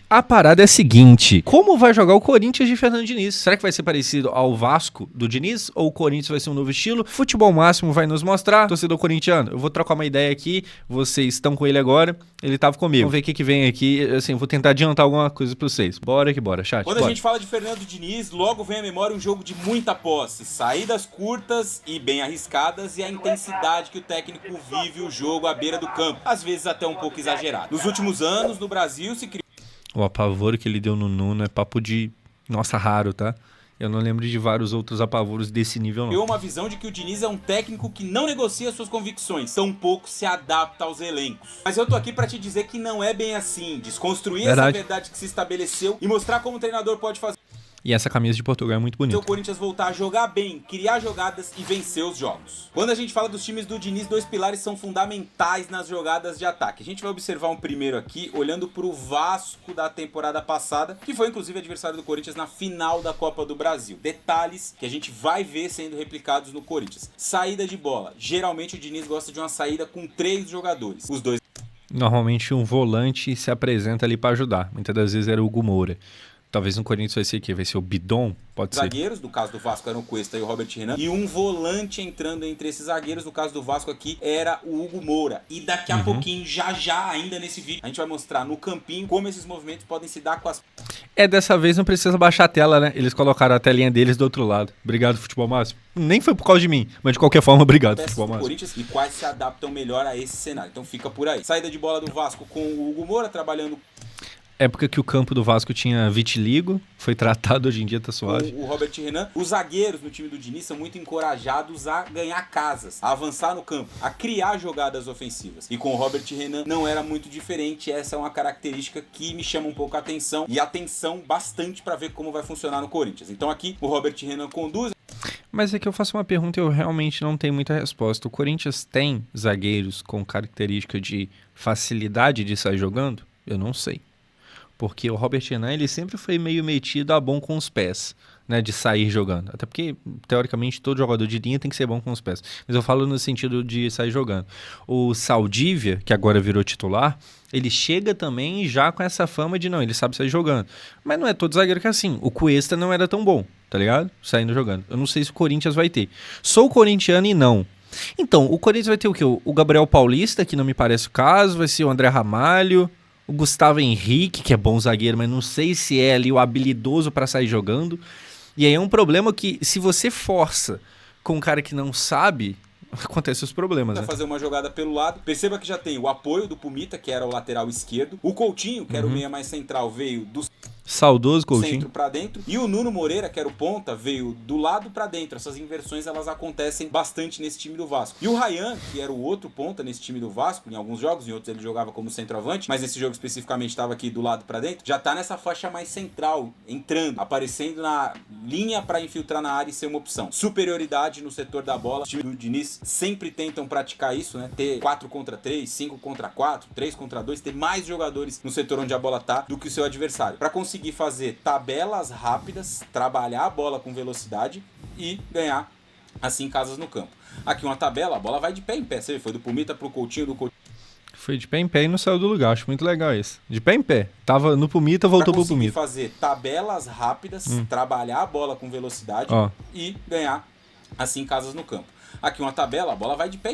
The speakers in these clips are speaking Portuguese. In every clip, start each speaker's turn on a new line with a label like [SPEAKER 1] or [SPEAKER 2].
[SPEAKER 1] A parada é a seguinte, como vai jogar o Corinthians de Fernando Diniz? Será que vai ser parecido ao Vasco do Diniz? Ou o Corinthians vai ser um novo estilo? Futebol Máximo vai nos mostrar. Torcedor corintiano, eu vou trocar uma ideia aqui, vocês estão com ele agora, ele tava comigo. Vamos ver o que vem aqui, assim, eu vou tentar adiantar alguma coisa pra vocês. Bora que bora, chat.
[SPEAKER 2] Quando a gente fala de Fernando Diniz, logo vem à memória um jogo de muita posse, saídas curtas e bem arriscadas e a intensidade que o técnico vive o jogo à beira do campo, às vezes até um pouco exagerado. Nos últimos anos, no Brasil, se criou
[SPEAKER 1] O apavoro que ele deu no Nuno é papo de... Nossa, raro, tá? Eu não lembro de vários outros apavoros desse nível, não.
[SPEAKER 2] uma visão de que o Diniz é um técnico que não negocia suas convicções, tampouco se adapta aos elencos. Mas eu tô aqui pra te dizer que não é bem assim, desconstruir essa verdade que se estabeleceu e mostrar como o treinador pode fazer
[SPEAKER 1] E essa camisa de Portugal é muito bonita.
[SPEAKER 2] o Corinthians voltar a jogar bem, criar jogadas e vencer os jogos. Quando a gente fala dos times do Diniz, dois pilares são fundamentais nas jogadas de ataque. A gente vai observar um primeiro aqui, olhando pro Vasco da temporada passada, que foi inclusive adversário do Corinthians na final da Copa do Brasil. Detalhes que a gente vai ver sendo replicados no Corinthians. Saída de bola. Geralmente o Diniz gosta de uma saída com 3 jogadores. Os dois.
[SPEAKER 1] Normalmente um volante se apresenta ali pra ajudar. Muitas das vezes era o Hugo Moura. Talvez no Corinthians vai ser o quê? Vai ser o Bidon? Pode ser.
[SPEAKER 2] Zagueiros, no caso do Vasco eram o Cuesta e o Robert Renan. E um volante entrando entre esses zagueiros, no caso do Vasco aqui, era o Hugo Moura. E daqui a pouquinho, já ainda nesse vídeo, a gente vai mostrar no campinho como esses movimentos podem se dar com as...
[SPEAKER 1] Dessa vez não precisa baixar a tela, né? Eles colocaram a telinha deles do outro lado. Obrigado, Futebol Máximo. Nem foi por causa de mim, mas de qualquer forma, obrigado, Futebol Máximo.
[SPEAKER 2] Corinthians e quais se adaptam melhor a esse cenário. Então fica por aí. Saída de bola do Vasco com o Hugo Moura trabalhando...
[SPEAKER 1] Época que o campo do Vasco tinha vitiligo, foi tratado, hoje em dia tá suave.
[SPEAKER 2] O Robert Renan. Os zagueiros no time do Diniz são muito encorajados a ganhar casas, a avançar no campo, a criar jogadas ofensivas. E com o Robert Renan não era muito diferente. Essa é uma característica que me chama um pouco a atenção e atenção bastante para ver como vai funcionar no Corinthians. Então aqui o Robert Renan conduz.
[SPEAKER 1] Mas é que eu faço uma pergunta e eu realmente não tenho muita resposta. O Corinthians tem zagueiros com característica de facilidade de sair jogando? Eu não sei. Porque o Robert Renan, ele sempre foi meio metido a bom com os pés, né, de sair jogando. Até porque, teoricamente, todo jogador de linha tem que ser bom com os pés. Mas eu falo no sentido de sair jogando. O Saldívia, que agora virou titular, ele chega também já com essa fama de, não, ele sabe sair jogando. Mas não é todo zagueiro que é assim. O Cuesta não era tão bom, tá ligado? Saindo jogando. Eu não sei se o Corinthians vai ter. Sou corintiano e não. Então, o Corinthians vai ter o quê? O Gabriel Paulista, que não me parece o caso, vai ser o André Ramalho... O Gustavo Henrique, que é bom zagueiro, mas não sei se é ali o habilidoso para sair jogando. E aí é um problema que, se você força com um cara que não sabe, acontecem os problemas, né?
[SPEAKER 2] Fazer uma jogada pelo lado. Perceba que já tem o apoio do Pumita, que era o lateral esquerdo. O Coutinho, que era o meia mais central, veio do
[SPEAKER 1] saudoso Coutinho,
[SPEAKER 2] centro para dentro. E o Nuno Moreira, que era o ponta, veio do lado para dentro. Essas inversões, elas acontecem bastante nesse time do Vasco. E o Ryan, que era o outro ponta nesse time do Vasco, em alguns jogos, em outros ele jogava como centroavante, mas nesse jogo especificamente estava aqui do lado para dentro, já tá nessa faixa mais central, entrando, aparecendo na linha para infiltrar na área e ser uma opção. Superioridade no setor da bola. Os times do Diniz sempre tentam praticar isso, né? Ter 4 contra 3, 5 contra 4, 3 contra 2, ter mais jogadores no setor onde a bola tá do que o seu adversário. Para conseguir fazer tabelas rápidas, trabalhar a bola com velocidade e ganhar assim casas no campo. Aqui uma tabela, a bola vai de pé em pé. Você vê, foi do Pumita pro Coutinho, do Coutinho.
[SPEAKER 1] Foi de pé em pé e não saiu do lugar. Acho muito legal isso. De pé em pé. Tava no Pumita, voltou pro Pumita.
[SPEAKER 2] Fazer tabelas rápidas, trabalhar a bola com velocidade e ganhar assim casas no campo. Aqui uma tabela, a bola vai de pé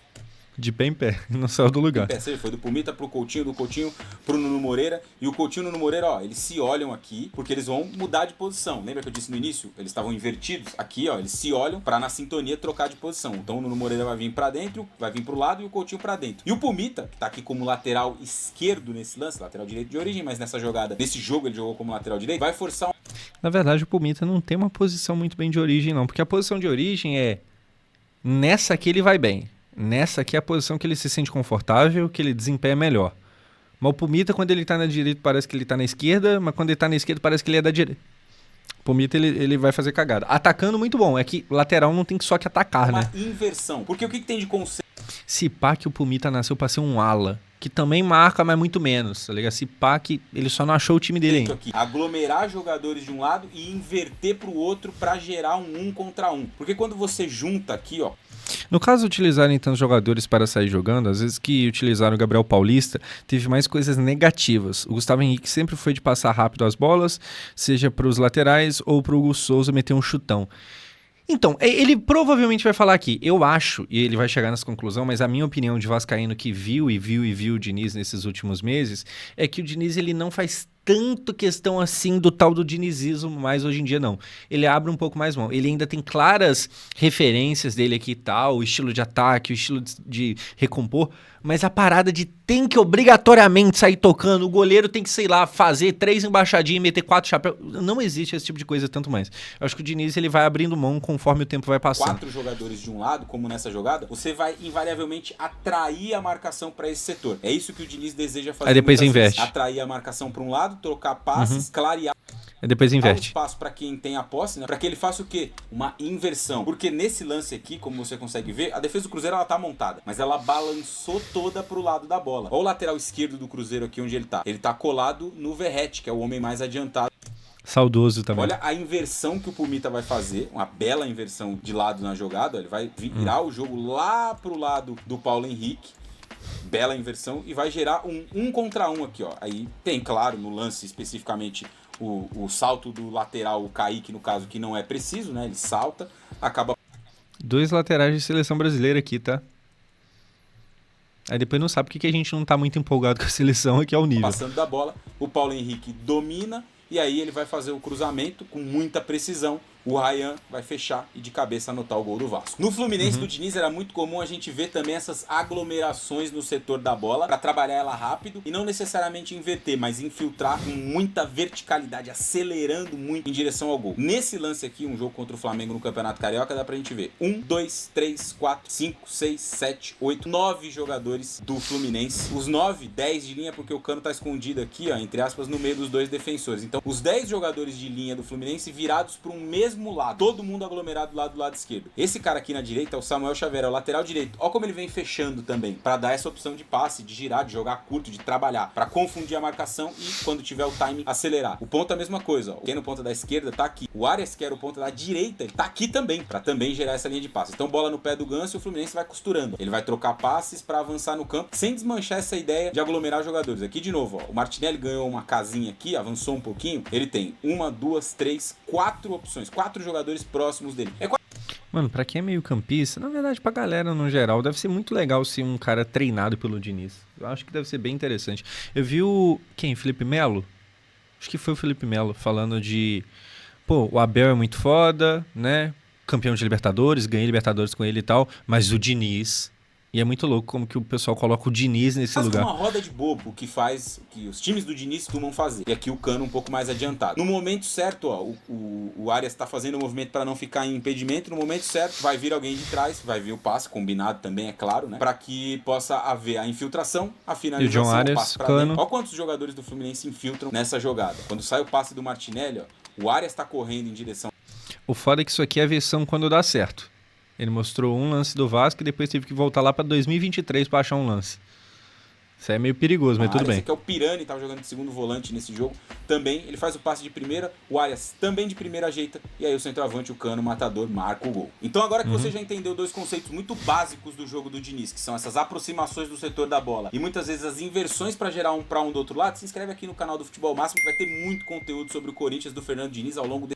[SPEAKER 1] em pé, não saiu do lugar.
[SPEAKER 2] Foi do Pumita pro Coutinho, do Coutinho pro Nuno Moreira. E o Coutinho e o Nuno Moreira, ó, eles se olham aqui, porque eles vão mudar de posição. Lembra que eu disse no início? Eles estavam invertidos. Aqui, ó, eles se olham pra na sintonia trocar de posição. Então o Nuno Moreira vai vir pra dentro, vai vir pro lado e o Coutinho pra dentro. E o Pumita, que tá aqui como lateral esquerdo nesse lance, lateral direito de origem, mas nessa jogada, nesse jogo ele jogou como lateral direito, vai forçar um...
[SPEAKER 1] Na verdade, o Pumita não tem uma posição muito bem de origem, não. Porque a posição de origem é... Nessa aqui ele vai bem. Nessa aqui é a posição que ele se sente confortável, que ele desempenha melhor. Mas o Pumita, quando ele tá na direita, parece que ele tá na esquerda, mas quando ele tá na esquerda, parece que ele é da direita. O Pumita, ele vai fazer cagada. Atacando, muito bom. É que lateral não tem só que atacar, né?
[SPEAKER 2] Uma inversão. Porque o que tem de conceito?
[SPEAKER 1] Se pá que o Pumita nasceu pra ser um ala, que também marca, mas muito menos, tá ligado? Esse pá que ele só não achou o time dele ainda.
[SPEAKER 2] Aqui, aglomerar jogadores de um lado e inverter pro outro para gerar um contra um. Porque quando você junta aqui, ó.
[SPEAKER 1] No caso de utilizarem tantos jogadores para sair jogando, às vezes que utilizaram o Gabriel Paulista, teve mais coisas negativas. O Gustavo Henrique sempre foi de passar rápido as bolas, seja para os laterais ou para o Hugo Souza meter um chutão. Então, ele provavelmente vai falar aqui, eu acho, e ele vai chegar nessa conclusão, mas a minha opinião de vascaíno que viu o Diniz nesses últimos meses, é que o Diniz ele não faz tanto questão assim do tal do dinizismo, mas hoje em dia não. Ele abre um pouco mais mão. Ele ainda tem claras referências dele aqui e tal, o estilo de ataque, o estilo de recompor, mas a parada de tem que obrigatoriamente sair tocando, o goleiro tem que, sei lá, fazer 3 embaixadinhas e meter 4 chapéus. Não existe esse tipo de coisa tanto mais. Eu acho que o Diniz ele vai abrindo mão conforme o tempo vai passando.
[SPEAKER 2] 4 jogadores de um lado, como nessa jogada, você vai invariavelmente atrair a marcação para esse setor. É isso que o Diniz deseja fazer.
[SPEAKER 1] Aí depois inverte.
[SPEAKER 2] Atrair a marcação para um lado, trocar passes, clarear.
[SPEAKER 1] Aí depois inverte.
[SPEAKER 2] Espaço para quem tem a posse, né? Para que ele faça o quê? Uma inversão. Porque nesse lance aqui, como você consegue ver, a defesa do Cruzeiro ela tá montada, mas ela balançou toda pro lado da bola. Olha o lateral esquerdo do Cruzeiro aqui onde ele tá. Ele tá colado no Verratti, que é o homem mais adiantado.
[SPEAKER 1] Saudoso também.
[SPEAKER 2] Olha a inversão que o Pumita vai fazer, uma bela inversão de lado na jogada. Ele vai virar o jogo lá pro lado do Paulo Henrique. Bela inversão e vai gerar um contra um aqui, ó. Aí tem, claro, no lance especificamente o salto do lateral, o Kaique, no caso, que não é preciso, né? Ele salta, acaba...
[SPEAKER 1] 2 laterais de seleção brasileira aqui, tá? Aí depois não sabe porque que a gente não tá muito empolgado com a seleção, aqui é o nível.
[SPEAKER 2] Passando da bola, o Paulo Henrique domina e aí ele vai fazer o cruzamento com muita precisão. O Ryan vai fechar e de cabeça anotar o gol do Vasco. No Fluminense do Diniz era muito comum a gente ver também essas aglomerações no setor da bola para trabalhar ela rápido e não necessariamente inverter, mas infiltrar com muita verticalidade, acelerando muito em direção ao gol. Nesse lance aqui, um jogo contra o Flamengo no Campeonato Carioca, dá pra gente ver 1, 2, 3, 4, 5, 6, 7, 8, 9 jogadores do Fluminense. Os 9, 10 de linha porque o Cano tá escondido aqui, ó, entre aspas, no meio dos 2 defensores. Então, os 10 jogadores de linha do Fluminense virados para um mesmo lado, todo mundo aglomerado lá do lado esquerdo. Esse cara aqui na direita é o Samuel Xavier, é o lateral direito. Olha como ele vem fechando também, para dar essa opção de passe, de girar, de jogar curto, de trabalhar, para confundir a marcação e quando tiver o time acelerar. O ponto é a mesma coisa, ó. Quem no ponta da esquerda tá aqui. O Arias, que era o ponta da direita, ele tá aqui também, para também gerar essa linha de passe. Então bola no pé do Ganso e o Fluminense vai costurando. Ele vai trocar passes para avançar no campo, sem desmanchar essa ideia de aglomerar jogadores. Aqui de novo, ó, o Martinelli ganhou uma casinha aqui, avançou um pouquinho, ele tem 1, 2, 3, 4 opções, 4 jogadores próximos dele.
[SPEAKER 1] Mano, pra quem é meio campista, na verdade pra galera no geral, deve ser muito legal ser um cara treinado pelo Diniz. Eu acho que deve ser bem interessante. Eu vi Felipe Melo? Acho que foi o Felipe Melo falando de... Pô, o Abel é muito foda, né? Campeão de Libertadores, ganhei Libertadores com ele e tal, mas o Diniz... E é muito louco como que o pessoal coloca o Diniz nesse lugar.
[SPEAKER 2] Faz uma roda de bobo que faz que os times do Diniz costumam fazer. E aqui o Cano um pouco mais adiantado. No momento certo, ó, o Arias tá fazendo o movimento para não ficar em impedimento. No momento certo, vai vir alguém de trás, vai vir o passe, combinado também, é claro, né? Para que possa haver a infiltração, a finalização,
[SPEAKER 1] e o John Arias,
[SPEAKER 2] o passe pra dentro. Olha quantos jogadores do Fluminense infiltram nessa jogada. Quando sai o passe do Martinelli, ó, o Arias tá correndo em direção.
[SPEAKER 1] O foda é que isso aqui é a versão quando dá certo. Ele mostrou um lance do Vasco e depois teve que voltar lá pra 2023 pra achar um lance. Isso é meio perigoso, mas tudo bem.
[SPEAKER 2] Esse aqui é o Pirani, tava jogando de segundo volante nesse jogo. Também, ele faz o passe de primeira, o Arias também de primeira ajeita, e aí o centroavante, o Cano, o matador, marca o gol. Então agora que você já entendeu 2 conceitos muito básicos do jogo do Diniz, que são essas aproximações do setor da bola e muitas vezes as inversões pra gerar um pra um do outro lado, se inscreve aqui no canal do Futebol Máximo, que vai ter muito conteúdo sobre o Corinthians do Fernando Diniz ao longo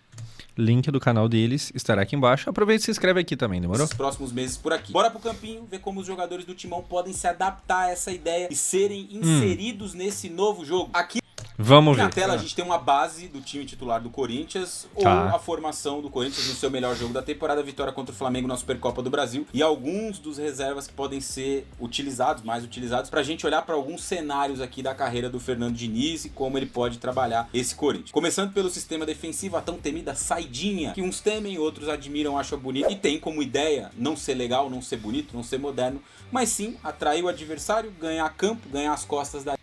[SPEAKER 1] Link do canal deles estará aqui embaixo. Aproveita e se inscreve aqui também, demorou?
[SPEAKER 2] Nos próximos meses por aqui. Bora pro campinho, ver como os jogadores do Timão podem se adaptar a essa ideia e serem inseridos nesse novo jogo. Aqui
[SPEAKER 1] vamos ver.
[SPEAKER 2] na tela a gente tem uma base do time titular do Corinthians ou a formação do Corinthians no seu melhor jogo da temporada, vitória contra o Flamengo na Supercopa do Brasil e alguns dos reservas que podem ser utilizados, mais utilizados, pra gente olhar para alguns cenários aqui da carreira do Fernando Diniz e como ele pode trabalhar esse Corinthians. Começando pelo sistema defensivo, a tão temida saidinha, que uns temem, outros admiram, acham bonito e tem como ideia não ser legal, não ser bonito, não ser moderno, mas sim atrair o adversário, ganhar campo, ganhar as costas da...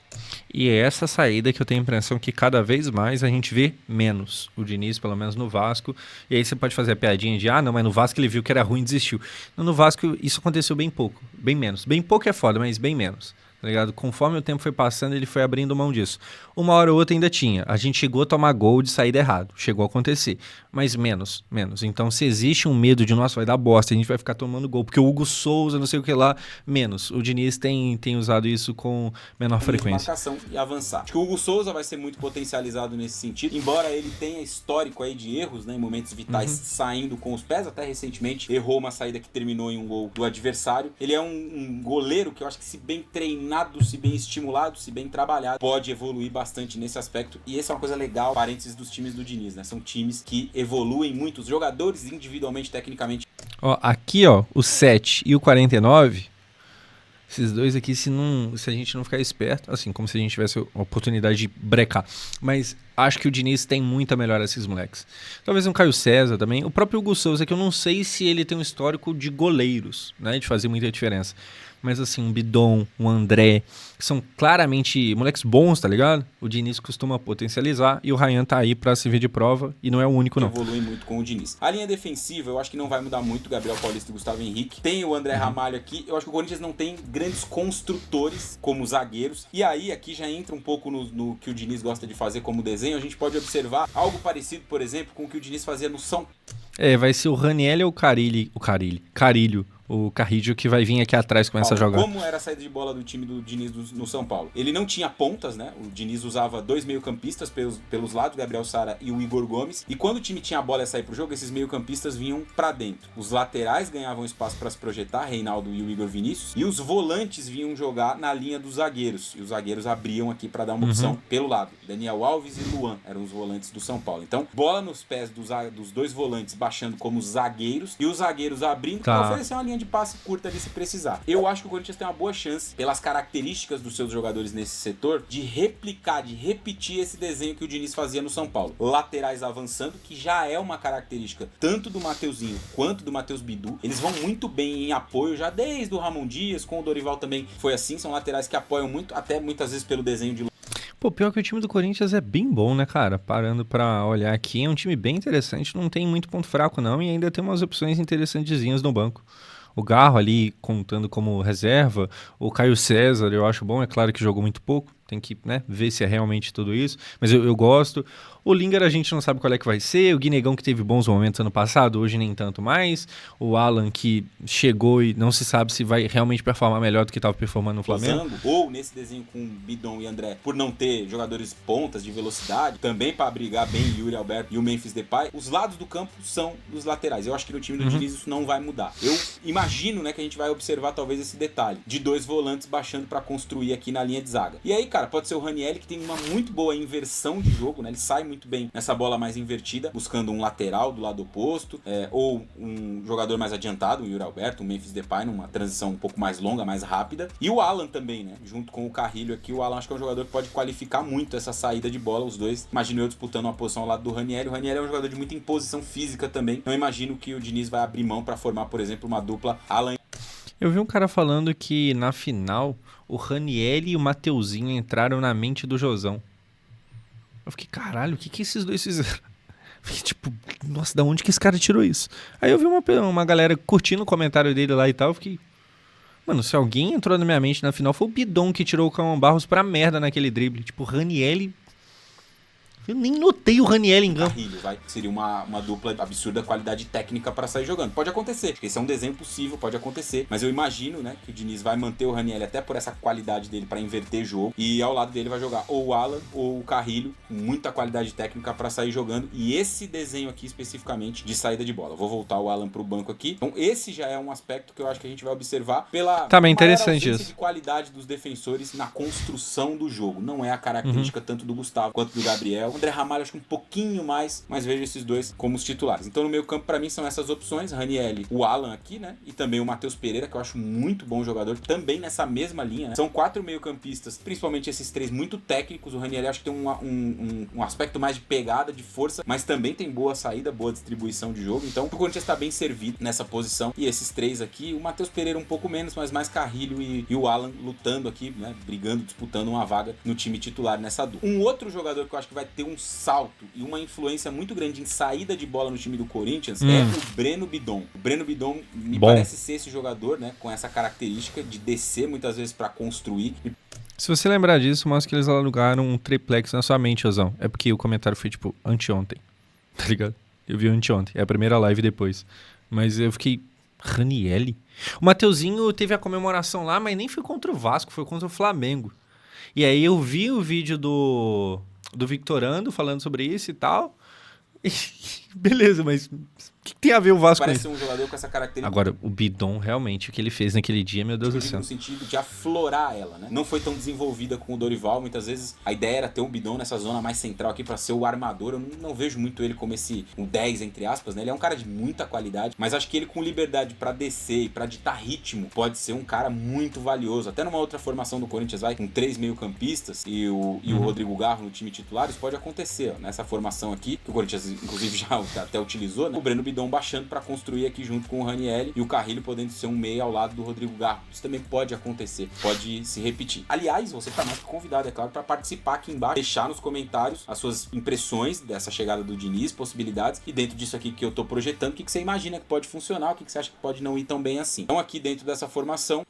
[SPEAKER 1] E é essa saída que eu tenho a impressão que cada vez mais a gente vê menos. O Diniz, pelo menos no Vasco. E aí você pode fazer a piadinha de, não, mas no Vasco ele viu que era ruim e desistiu. No Vasco isso aconteceu bem pouco, bem menos. Bem pouco é foda, mas bem menos. tá ligado? Conforme o tempo foi passando, ele foi abrindo mão disso. Uma hora ou outra ainda tinha. A gente chegou a tomar gol de saída errado. Chegou a acontecer. Mas menos. Então, se existe um medo de, nossa, vai dar bosta, a gente vai ficar tomando gol, porque o Hugo Souza, não sei o que lá, menos. O Diniz tem usado isso com menor frequência.
[SPEAKER 2] Marcação e avançar. Acho que o Hugo Souza vai ser muito potencializado nesse sentido, embora ele tenha histórico aí de erros, né, em momentos vitais, saindo com os pés, até recentemente errou uma saída que terminou em um gol do adversário. Ele é um goleiro que eu acho que, se bem treinado, se bem estimulado, se bem trabalhado, pode evoluir bastante nesse aspecto, e essa é uma coisa legal, parênteses dos times do Diniz, né, são times que evoluem muito, os jogadores individualmente, tecnicamente.
[SPEAKER 1] Ó, aqui, ó, o 7 e o 49, esses dois aqui, se a gente não ficar esperto, assim, como se a gente tivesse a oportunidade de brecar. Mas acho que o Diniz tem muita melhora esses moleques. Talvez um Caio César também. O próprio Hugo Souza, que eu não sei se ele tem um histórico de goleiros, né, de fazer muita diferença. Mas assim, um Bidon, um André, que são claramente moleques bons, tá ligado? O Diniz costuma potencializar e o Ryan tá aí pra servir de prova e não é o único, não.
[SPEAKER 2] Evolui muito com o Diniz. A linha defensiva, eu acho que não vai mudar muito, Gabriel Paulista e Gustavo Henrique. Tem o André Ramalho aqui. Eu acho que o Corinthians não tem grandes construtores como zagueiros. E aí, aqui já entra um pouco no que o Diniz gosta de fazer como desenho. A gente pode observar algo parecido, por exemplo, com o que o Diniz fazia no São Paulo.
[SPEAKER 1] Vai ser o Raniel ou Carilho, o Carrillo, que vai vir aqui atrás e começa a jogar.
[SPEAKER 2] Como era a saída de bola do time do Diniz no São Paulo? Ele não tinha pontas, né? O Diniz usava 2 meio-campistas pelos lados, Gabriel Sara e o Igor Gomes. E quando o time tinha a bola e sair pro jogo, esses meio-campistas vinham pra dentro. Os laterais ganhavam espaço para se projetar, Reinaldo e o Igor Vinícius. E os volantes vinham jogar na linha dos zagueiros. E os zagueiros abriam aqui para dar uma opção pelo lado. Daniel Alves e Luan eram os volantes do São Paulo. Então, bola nos pés dos dois volantes baixando como zagueiros e os zagueiros abrindo para oferecer uma linha de passe curta ali se precisar. Eu acho que o Corinthians tem uma boa chance, pelas características dos seus jogadores nesse setor, de replicar, de repetir esse desenho que o Diniz fazia no São Paulo. Laterais avançando, que já é uma característica tanto do Mateuzinho quanto do Matheus Bidu. Eles vão muito bem em apoio, já desde o Ramon Dias, com o Dorival também foi assim. São laterais que apoiam muito, até muitas vezes pelo desenho de...
[SPEAKER 1] Pô, pior que o time do Corinthians é bem bom, né, cara? Parando pra olhar aqui, é um time bem interessante, não tem muito ponto fraco não, e ainda tem umas opções interessantezinhas no banco. O Garro ali contando como reserva, o Caio César eu acho bom, é claro que jogou muito pouco, tem que, né, ver se é realmente tudo isso, mas eu gosto. O Linger a gente não sabe qual é que vai ser, o Guinegão que teve bons momentos ano passado, hoje nem tanto mais, o Alan que chegou e não se sabe se vai realmente performar melhor do que estava performando no Flamengo.
[SPEAKER 2] Ou nesse desenho com Bidon e André, por não ter jogadores pontas de velocidade, também para brigar bem Yuri Alberto e o Memphis Depay, os lados do campo são os laterais. Eu acho que no time do Diniz isso não vai mudar. Eu imagino, né, que a gente vai observar talvez esse detalhe, de 2 volantes baixando para construir aqui na linha de zaga. E aí, cara, pode ser o Raniel, que tem uma muito boa inversão de jogo, né, ele sai muito bem nessa bola mais invertida, buscando um lateral do lado oposto, ou um jogador mais adiantado, o Yuri Alberto, o Memphis Depay, numa transição um pouco mais longa, mais rápida. E o Alan também, né, junto com o Carrilho aqui, o Alan acho que é um jogador que pode qualificar muito essa saída de bola, os dois. Imagino eu disputando uma posição ao lado do Raniel. O Raniel é um jogador de muita imposição física também, não imagino que o Diniz vai abrir mão para formar, por exemplo, uma dupla Alan.
[SPEAKER 1] Eu vi um cara falando que na final o Raniel e o Mateuzinho entraram na mente do Josão. Eu fiquei, caralho, o que esses dois fizeram? Fiquei tipo, nossa, da onde que esse cara tirou isso? Aí eu vi uma galera curtindo o comentário dele lá e tal, eu fiquei... Mano, se alguém entrou na minha mente na final foi o Bidon que tirou o Cauã Barros pra merda naquele drible. Tipo, Raniel... Eu nem notei o Raniel em campo.
[SPEAKER 2] Seria uma dupla absurda qualidade técnica para sair jogando. Pode acontecer. Esse é um desenho possível, pode acontecer. Mas eu imagino, né, que o Diniz vai manter o Raniel até por essa qualidade dele para inverter jogo. E ao lado dele vai jogar ou o Alan ou o Carrilho, com muita qualidade técnica para sair jogando. E esse desenho aqui especificamente de saída de bola. Vou voltar o Alan pro banco aqui. Então esse já é um aspecto que eu acho que a gente vai observar pela
[SPEAKER 1] tá bem interessante
[SPEAKER 2] isso. De qualidade dos defensores na construção do jogo. Não é a característica tanto do Gustavo quanto do Gabriel. André Ramalho acho que um pouquinho mais, mas vejo esses dois como os titulares. Então no meio campo pra mim são essas opções, Raniel, o Alan aqui, né, e também o Matheus Pereira, que eu acho muito bom jogador, também nessa mesma linha, né? São 4 meio campistas, principalmente esses 3 muito técnicos. O Raniel acho que tem um aspecto mais de pegada, de força, mas também tem boa saída, boa distribuição de jogo, então o Corinthians tá bem servido nessa posição. E esses 3 aqui, o Matheus Pereira um pouco menos, mas mais Carrilho e o Alan lutando aqui, né, brigando, disputando uma vaga no time titular nessa dupla. Um outro jogador que eu acho que vai ter ter um salto e uma influência muito grande em saída de bola no time do Corinthians é o Breno Bidon. O Breno Bidon me parece ser esse jogador, né, com essa característica de descer muitas vezes para construir.
[SPEAKER 1] Se você lembrar disso, mostra que eles alugaram um triplex na sua mente, Ozão. É porque o comentário foi, tipo, anteontem, tá ligado? Eu vi anteontem, é a primeira live depois. Mas eu fiquei... Ranielli? O Mateuzinho teve a comemoração lá, mas nem foi contra o Vasco, foi contra o Flamengo. E aí eu vi o vídeo do Victorando falando sobre isso e tal. E, beleza, mas o que tem a ver o Vasco com isso?
[SPEAKER 2] Parece um jogador com essa característica.
[SPEAKER 1] Agora, o Bidon, realmente, o que ele fez naquele dia, meu Deus do céu.
[SPEAKER 2] No sentido de aflorar ela, né? Não foi tão desenvolvida com o Dorival. Muitas vezes a ideia era ter um Bidon nessa zona mais central aqui pra ser o armador. Eu não vejo muito ele como esse um 10, entre aspas, né? Ele é um cara de muita qualidade, mas acho que ele com liberdade pra descer e pra ditar ritmo pode ser um cara muito valioso. Até numa outra formação do Corinthians, vai com 3 meio-campistas e o Rodrigo Garro no time titular, isso pode acontecer, ó, nessa formação aqui, que o Corinthians inclusive já até utilizou, né? O Breno Bidon baixando pra construir aqui junto com o Ranielli e o Carrilho podendo ser um meia ao lado do Rodrigo Garro. Isso também pode acontecer, pode se repetir. Aliás, você tá mais que convidado, é claro, para participar aqui embaixo, deixar nos comentários as suas impressões dessa chegada do Diniz, possibilidades, e dentro disso aqui que eu tô projetando, o que você imagina que pode funcionar, o que você acha que pode não ir tão bem assim. Então aqui dentro dessa formação...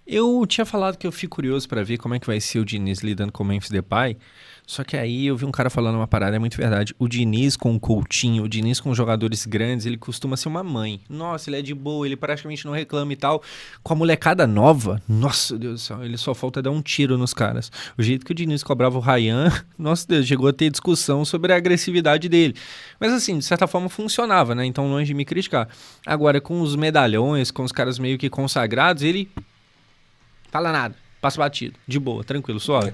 [SPEAKER 1] Eu tinha falado que eu fico curioso pra ver como é que vai ser o Diniz lidando com o Memphis Depay, só que aí eu vi um cara falando uma parada, é muito verdade. O Diniz com o Coutinho, o Diniz com jogadores grandes, ele costuma ser uma mãe. Nossa, ele é de boa, ele praticamente não reclama e tal. Com a molecada nova, nossa Deus do céu, ele só falta dar um tiro nos caras. O jeito que o Diniz cobrava o Ryan, nossa Deus, chegou a ter discussão sobre a agressividade dele. Mas assim, de certa forma funcionava, né? Então longe de me criticar. Agora, com os medalhões, com os caras meio que consagrados, ele... fala nada, passa batido, de boa, tranquilo, suave.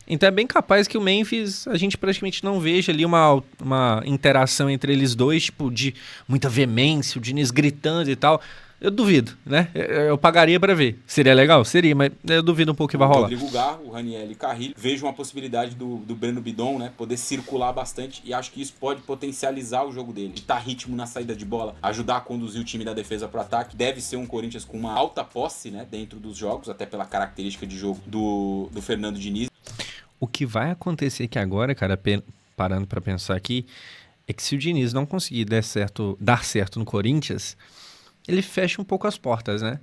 [SPEAKER 1] Então é bem capaz que o Memphis, a gente praticamente não veja ali uma interação entre eles dois, tipo, de muita veemência, o Diniz gritando e tal. Eu duvido, né? Eu pagaria pra ver. Seria legal? Seria, mas eu duvido um pouco que vai rolar.
[SPEAKER 2] Rodrigo Garro, o Ranielli e Carrilho. Vejo uma possibilidade do Breno Bidon, né? Poder circular bastante e acho que isso pode potencializar o jogo dele. Ditar ritmo na saída de bola, ajudar a conduzir o time da defesa pro ataque. Deve ser um Corinthians com uma alta posse, né? Dentro dos jogos, até pela característica de jogo do Fernando Diniz.
[SPEAKER 1] O que vai acontecer aqui agora, cara, parando pra pensar aqui, é que se o Diniz não conseguir dar certo no Corinthians, ele fecha um pouco as portas, né?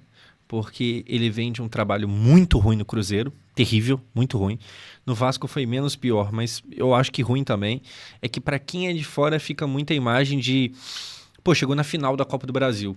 [SPEAKER 1] Porque ele vem de um trabalho muito ruim no Cruzeiro, terrível, muito ruim. No Vasco foi menos pior, mas eu acho que ruim também. É que pra quem é de fora fica muita imagem de... Pô, chegou na final da Copa do Brasil.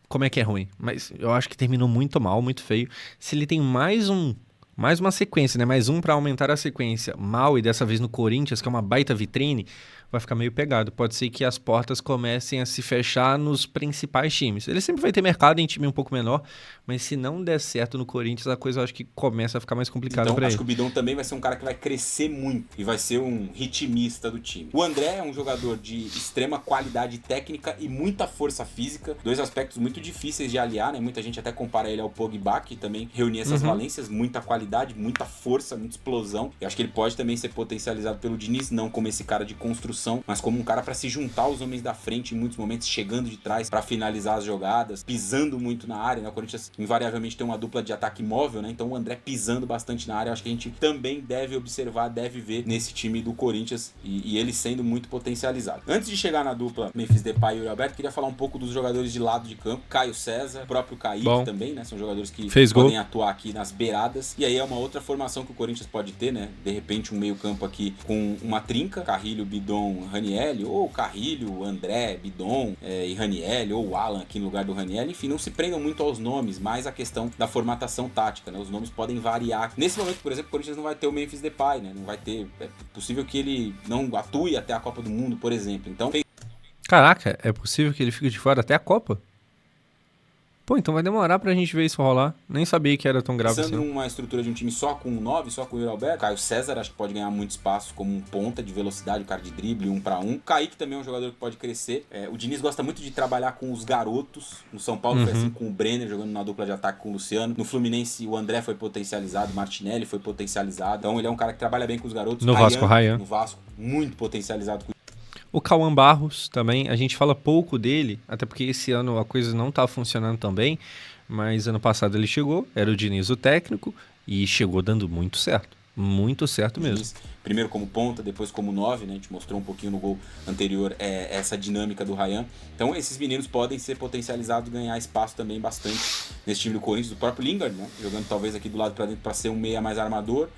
[SPEAKER 1] Como é que é ruim? Mas eu acho que terminou muito mal, muito feio. Se ele tem mais uma sequência, né? Mais um pra aumentar a sequência mal e dessa vez no Corinthians, que é uma baita vitrine, vai ficar meio pegado. Pode ser que as portas comecem a se fechar nos principais times. Ele sempre vai ter mercado em time um pouco menor, mas se não der certo no Corinthians, a coisa eu acho que começa a ficar mais complicada
[SPEAKER 2] então,
[SPEAKER 1] pra ele.
[SPEAKER 2] Acho que o Bidon também vai ser um cara que vai crescer muito e vai ser um ritmista do time. O André é um jogador de extrema qualidade técnica e muita força física, dois aspectos muito difíceis de aliar, né? Muita gente até compara ele ao Pogba, que também reunia essas valências, muita qualidade, muita força, muita explosão. Eu acho que ele pode também ser potencializado pelo Diniz, não como esse cara de construção, mas como um cara para se juntar aos homens da frente em muitos momentos, chegando de trás para finalizar as jogadas, pisando muito na área, né? O Corinthians invariavelmente tem uma dupla de ataque móvel, né? Então o André pisando bastante na área, eu acho que a gente também deve observar, deve ver nesse time do Corinthians e ele sendo muito potencializado. Antes de chegar na dupla Memphis Depay e Yuri Alberto, queria falar um pouco dos jogadores de lado de campo, Caio César, o próprio Kaique também, né? São jogadores que podem atuar aqui nas beiradas, e aí é uma outra formação que o Corinthians pode ter, né? De repente um meio campo aqui com uma trinca, Carrilho, Bidon, Ranielli, ou Carrilho, André, Bidon e Ranielli, ou Alan aqui no lugar do Ranielli. Enfim, não se prendam muito aos nomes, mas a questão da formatação tática, né? Os nomes podem variar. Nesse momento, por exemplo, o Corinthians não vai ter o Memphis Depay, né? Não vai ter... É possível que ele não atue até a Copa do Mundo, por exemplo. Então...
[SPEAKER 1] Caraca, é possível que ele fique de fora até a Copa? Pô, então vai demorar pra gente ver isso rolar. Nem sabia que era tão grave assim.
[SPEAKER 2] Pensando numa estrutura de um time só com 9, só com o Yuri Alberto, Caio César acho que pode ganhar muito espaço como um ponta de velocidade, um cara de drible, 1 para 1. Kaique também é um jogador que pode crescer. O Diniz gosta muito de trabalhar com os garotos. No São Paulo foi assim com o Brenner, jogando na dupla de ataque com o Luciano. No Fluminense o André foi potencializado, o Martinelli foi potencializado. Então ele é um cara que trabalha bem com os garotos.
[SPEAKER 1] No Vasco, Ryan.
[SPEAKER 2] No Vasco, muito potencializado com
[SPEAKER 1] o Cauã Barros também, a gente fala pouco dele, até porque esse ano a coisa não tá funcionando tão bem, mas ano passado ele chegou, era o Diniz o técnico, e chegou dando muito certo mesmo.
[SPEAKER 2] primeiro como ponta, depois como 9, né? A gente mostrou um pouquinho no gol anterior essa dinâmica do Ryan. Então esses meninos podem ser potencializados, ganhar espaço também bastante nesse time do Corinthians, do próprio Lingard, né? Jogando talvez aqui do lado para dentro para ser um meia mais armador,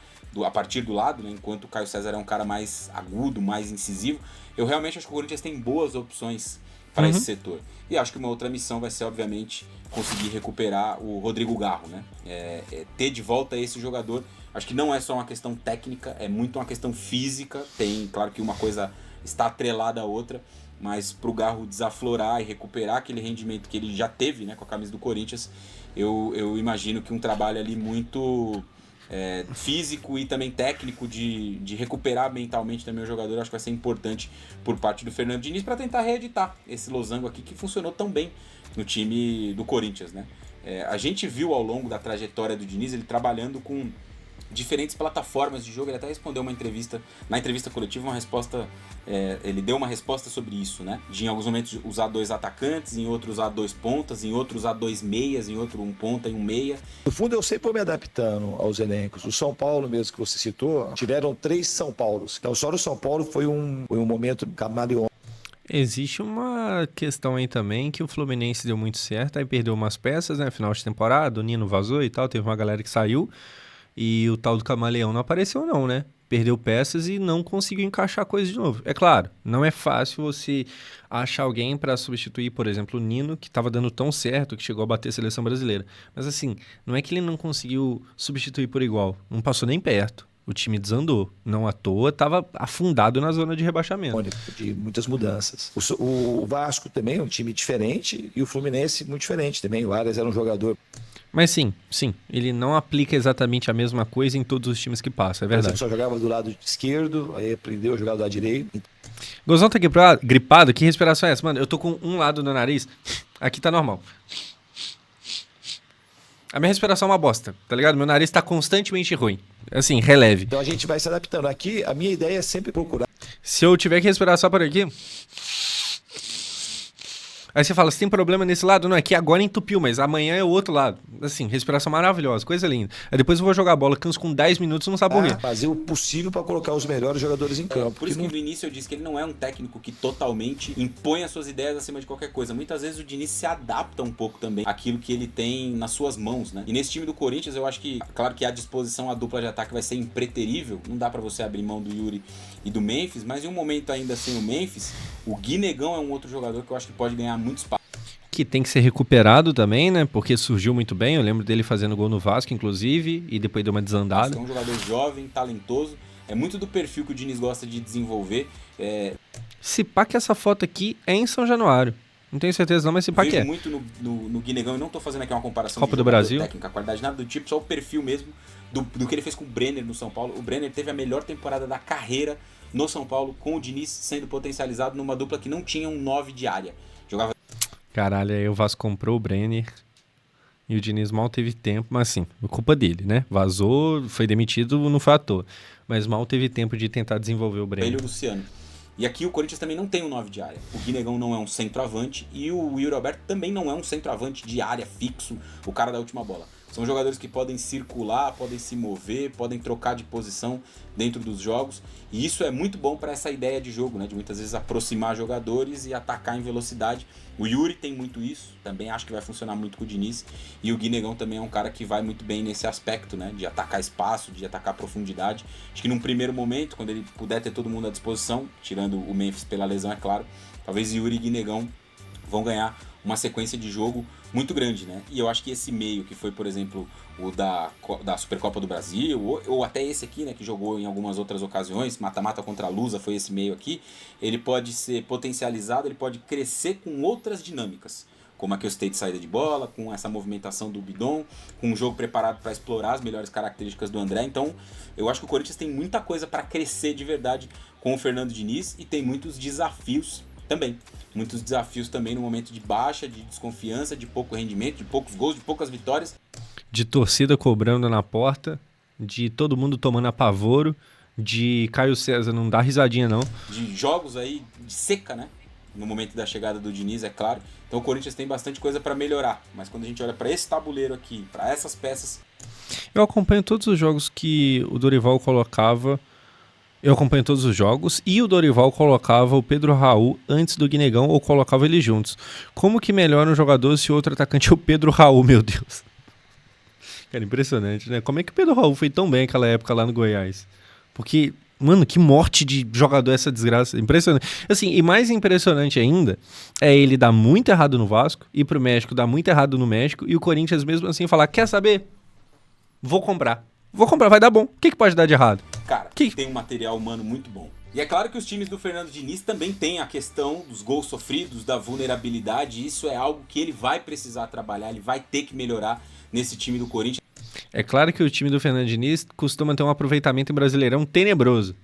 [SPEAKER 2] a partir do lado, né? Enquanto o Caio César é um cara mais agudo, mais incisivo. Eu realmente acho que o Corinthians tem boas opções para esse setor. E acho que uma outra missão vai ser, obviamente, conseguir recuperar o Rodrigo Garro, né? Ter de volta esse jogador. Acho que não é só uma questão técnica, é muito uma questão física. Tem, claro que uma coisa está atrelada à outra, mas para o Garro desaflorar e recuperar aquele rendimento que ele já teve, né, com a camisa do Corinthians, eu imagino que um trabalho ali muito físico e também técnico de recuperar mentalmente também o jogador, acho que vai ser importante por parte do Fernando Diniz para tentar reeditar esse losango aqui que funcionou tão bem no time do Corinthians, né? A gente viu ao longo da trajetória do Diniz ele trabalhando com diferentes plataformas de jogo. Ele até respondeu na entrevista coletiva ele deu uma resposta sobre isso, né? De em alguns momentos usar 2 atacantes, em outros usar 2 pontas, em outros usar 2 meias, em outro 1 ponta e 1 meia.
[SPEAKER 3] No fundo eu sempre vou me adaptando aos elencos. O São Paulo mesmo que você citou, tiveram 3 São Paulos. Então só no São Paulo foi um momento camaleão.
[SPEAKER 1] Existe uma questão aí também que o Fluminense deu muito certo, aí perdeu umas peças, né, final de temporada, o Nino vazou e tal, teve uma galera que saiu. E o tal do camaleão não apareceu não, né? Perdeu peças e não conseguiu encaixar coisas de novo. É claro, não é fácil você achar alguém para substituir, por exemplo, o Nino, que estava dando tão certo, que chegou a bater a seleção brasileira. Mas assim, não é que ele não conseguiu substituir por igual. Não passou nem perto. O time desandou. Não à toa, estava afundado na zona de rebaixamento.
[SPEAKER 3] De muitas mudanças. O Vasco também é um time diferente e o Fluminense muito diferente também. O Arias era um jogador...
[SPEAKER 1] Mas sim, ele não aplica exatamente a mesma coisa em todos os times que passa, é verdade.
[SPEAKER 3] Ele só jogava do lado esquerdo, aí aprendeu a jogar do lado direito.
[SPEAKER 1] Gozão tá gripado? Que respiração é essa? Mano, eu tô com um lado no nariz, aqui tá normal. A minha respiração é uma bosta, tá ligado? Meu nariz tá constantemente ruim, assim, releve.
[SPEAKER 3] Então a gente vai se adaptando. Aqui, a minha ideia é sempre procurar.
[SPEAKER 1] Se eu tiver que respirar só por aqui... Aí você fala, você tem problema nesse lado? Não, é que agora entupiu, mas amanhã é o outro lado. Assim, respiração maravilhosa, coisa linda. Aí depois eu vou jogar bola, canso com 10 minutos, não sabe por quê.
[SPEAKER 3] Fazer o possível para colocar os melhores jogadores em campo.
[SPEAKER 2] Por isso que no início eu disse que ele não é um técnico que totalmente impõe as suas ideias acima de qualquer coisa. Muitas vezes o Diniz se adapta um pouco também àquilo que ele tem nas suas mãos, né? E nesse time do Corinthians eu acho que, claro que a disposição, a dupla de ataque vai ser impreterível. Não dá para você abrir mão do Yuri e do Memphis, mas em um momento ainda sem o Memphis, o Guinegão é um outro jogador que eu acho que pode ganhar muito espaço.
[SPEAKER 1] Que tem que ser recuperado também, né? Porque surgiu muito bem. Eu lembro dele fazendo gol no Vasco, inclusive, e depois deu uma desandada.
[SPEAKER 2] É um jogador jovem, talentoso. É muito do perfil que o Diniz gosta de desenvolver.
[SPEAKER 1] Se pá que essa foto aqui é em São Januário. Não tenho certeza não, mas se pá que é.
[SPEAKER 2] Muito no Guinegão, e não tô fazendo aqui uma comparação
[SPEAKER 1] Copa do Brasil,
[SPEAKER 2] técnica, a qualidade, nada do tipo, só o perfil mesmo do que ele fez com o Brenner no São Paulo. O Brenner teve a melhor temporada da carreira no São Paulo, com o Diniz sendo potencializado numa dupla que não tinha um 9 de área. Jogava...
[SPEAKER 1] Caralho, aí o Vasco comprou o Brenner e o Diniz mal teve tempo, mas assim, culpa dele, né? Vazou, foi demitido, não foi à toa. Mas mal teve tempo de tentar desenvolver o Brenner.
[SPEAKER 2] Ele e o Luciano. E aqui o Corinthians também não tem um 9 de área. O Guinegão não é um centroavante e o Yuri Alberto também não é um centroavante de área fixo, o cara da última bola. São jogadores que podem circular, podem se mover, podem trocar de posição dentro dos jogos. E isso é muito bom para essa ideia de jogo, né? De muitas vezes aproximar jogadores e atacar em velocidade. O Yuri tem muito isso, também acho que vai funcionar muito com o Diniz. E o Guinegão também é um cara que vai muito bem nesse aspecto, né? De atacar espaço, de atacar profundidade. Acho que num primeiro momento, quando ele puder ter todo mundo à disposição, tirando o Memphis pela lesão, é claro, talvez Yuri e Guinegão vão ganhar uma sequência de jogo muito grande, né? E eu acho que esse meio, que foi, por exemplo, o da Supercopa do Brasil, ou até esse aqui, né, que jogou em algumas outras ocasiões, mata-mata contra a Lusa, foi esse meio aqui, ele pode ser potencializado, ele pode crescer com outras dinâmicas, como aqui o state de saída de bola, com essa movimentação do Bidon, com um jogo preparado para explorar as melhores características do André. Então, eu acho que o Corinthians tem muita coisa para crescer de verdade com o Fernando Diniz e tem muitos desafios também. Muitos desafios também no momento de baixa, de desconfiança, de pouco rendimento, de poucos gols, de poucas vitórias.
[SPEAKER 1] De torcida cobrando na porta, de todo mundo tomando apavoro, de Caio César não dá risadinha não.
[SPEAKER 2] De jogos aí de seca, né? No momento da chegada do Diniz, é claro. Então o Corinthians tem bastante coisa para melhorar. Mas quando a gente olha para esse tabuleiro aqui, para essas peças...
[SPEAKER 1] Eu acompanho todos os jogos que o Dorival colocava Eu acompanho todos os jogos e o Dorival colocava o Pedro Raul antes do Guinegão ou colocava eles juntos. Como que melhora um jogador se o outro atacante é o Pedro Raul, meu Deus? Cara, impressionante, né? Como é que o Pedro Raul foi tão bem naquela época lá no Goiás? Porque, mano, que morte de jogador essa desgraça. Impressionante. Assim, e mais impressionante ainda é ele dar muito errado no Vasco, ir pro México, dar muito errado no México e o Corinthians mesmo assim falar, quer saber? Vou comprar, vai dar bom. O que pode dar de errado?
[SPEAKER 2] Cara, tem um material humano muito bom. E é claro que os times do Fernando Diniz também têm a questão dos gols sofridos, da vulnerabilidade. Isso é algo que ele vai precisar trabalhar, ele vai ter que melhorar nesse time do Corinthians.
[SPEAKER 1] É claro que o time do Fernando Diniz costuma ter um aproveitamento em Brasileirão tenebroso.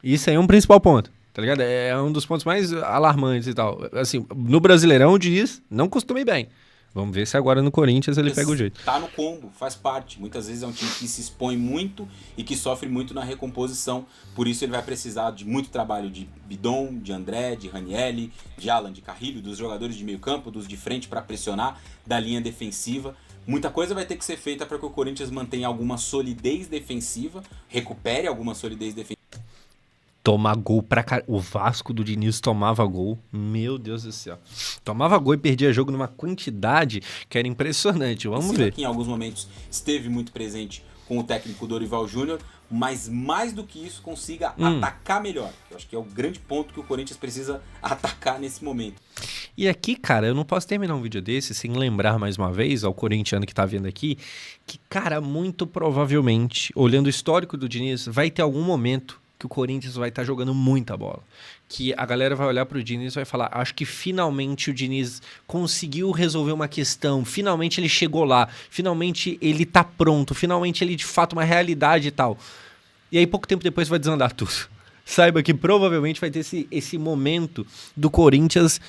[SPEAKER 1] Isso aí é um principal ponto, tá ligado? É um dos pontos mais alarmantes e tal. Assim, no Brasileirão o Diniz não costuma ir bem. Vamos ver se agora no Corinthians ele pega o jeito.
[SPEAKER 2] Tá no combo, faz parte. Muitas vezes é um time que se expõe muito e que sofre muito na recomposição. Por isso ele vai precisar de muito trabalho de Bidon, de André, de Ranielli, de Alan, de Carrilho, dos jogadores de meio campo, dos de frente para pressionar, da linha defensiva. Muita coisa vai ter que ser feita para que o Corinthians mantenha alguma solidez defensiva, recupere alguma solidez defensiva.
[SPEAKER 1] Tomar gol pra caralho. O Vasco do Diniz tomava gol. Meu Deus do céu. Tomava gol e perdia jogo numa quantidade que era impressionante. Vamos ver.
[SPEAKER 2] Que em alguns momentos esteve muito presente com o técnico Dorival Júnior, mas mais do que isso consiga atacar melhor. Eu acho que é o grande ponto que o Corinthians precisa atacar nesse momento.
[SPEAKER 1] E aqui, cara, eu não posso terminar um vídeo desse sem lembrar mais uma vez ao corintiano que tá vendo aqui que, cara, muito provavelmente, olhando o histórico do Diniz, vai ter algum momento que o Corinthians vai estar jogando muita bola. Que a galera vai olhar pro Diniz e vai falar, acho que finalmente o Diniz conseguiu resolver uma questão, finalmente ele chegou lá, finalmente ele tá pronto, finalmente ele de fato uma realidade e tal. E aí pouco tempo depois vai desandar tudo. Saiba que provavelmente vai ter esse momento do Corinthians,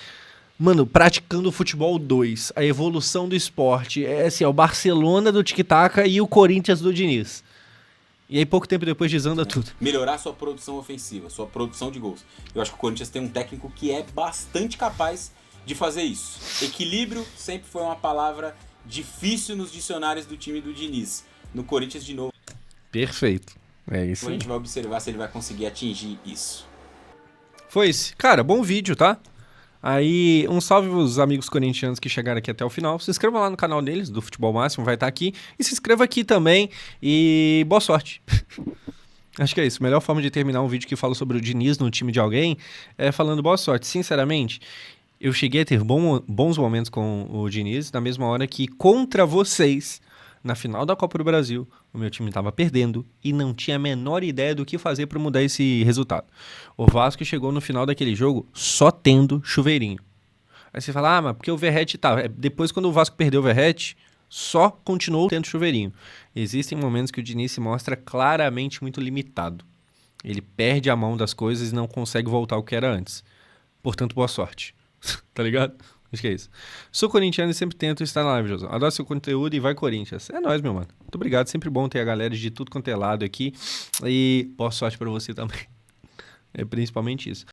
[SPEAKER 1] mano, praticando o futebol 2, a evolução do esporte, é assim, é o Barcelona do tic-tac e o Corinthians do Diniz. E aí pouco tempo depois desanda tudo.
[SPEAKER 2] Melhorar sua produção ofensiva, sua produção de gols. Eu acho que o Corinthians tem um técnico que é bastante capaz de fazer isso. Equilíbrio sempre foi uma palavra difícil nos dicionários do time do Diniz. No Corinthians, de novo.
[SPEAKER 1] Perfeito. É isso.
[SPEAKER 2] A gente vai observar se ele vai conseguir atingir isso.
[SPEAKER 1] Foi esse. Cara, bom vídeo, tá? Aí, um salve pros amigos corintianos que chegaram aqui até o final. Se inscreva lá no canal deles, do Futebol Máximo, vai estar aqui. E se inscreva aqui também. E boa sorte. Acho que é isso. A melhor forma de terminar um vídeo que fala sobre o Diniz no time de alguém é falando boa sorte. Sinceramente, eu cheguei a ter bons momentos com o Diniz, na mesma hora que contra vocês, na final da Copa do Brasil, o meu time estava perdendo e não tinha a menor ideia do que fazer para mudar esse resultado. O Vasco chegou no final daquele jogo só tendo chuveirinho. Aí você fala, mas porque o Verratti tava. Depois, quando o Vasco perdeu o Verratti, só continuou tendo chuveirinho. Existem momentos que o Diniz se mostra claramente muito limitado. Ele perde a mão das coisas e não consegue voltar ao que era antes. Portanto, boa sorte. Tá ligado? Acho que é isso. Sou corintiano e sempre tento estar na live, Josão. Adoro seu conteúdo e vai Corinthians. É nóis, meu mano. Muito obrigado. Sempre bom ter a galera de tudo quanto é lado aqui. E boa sorte pra você também. É principalmente isso.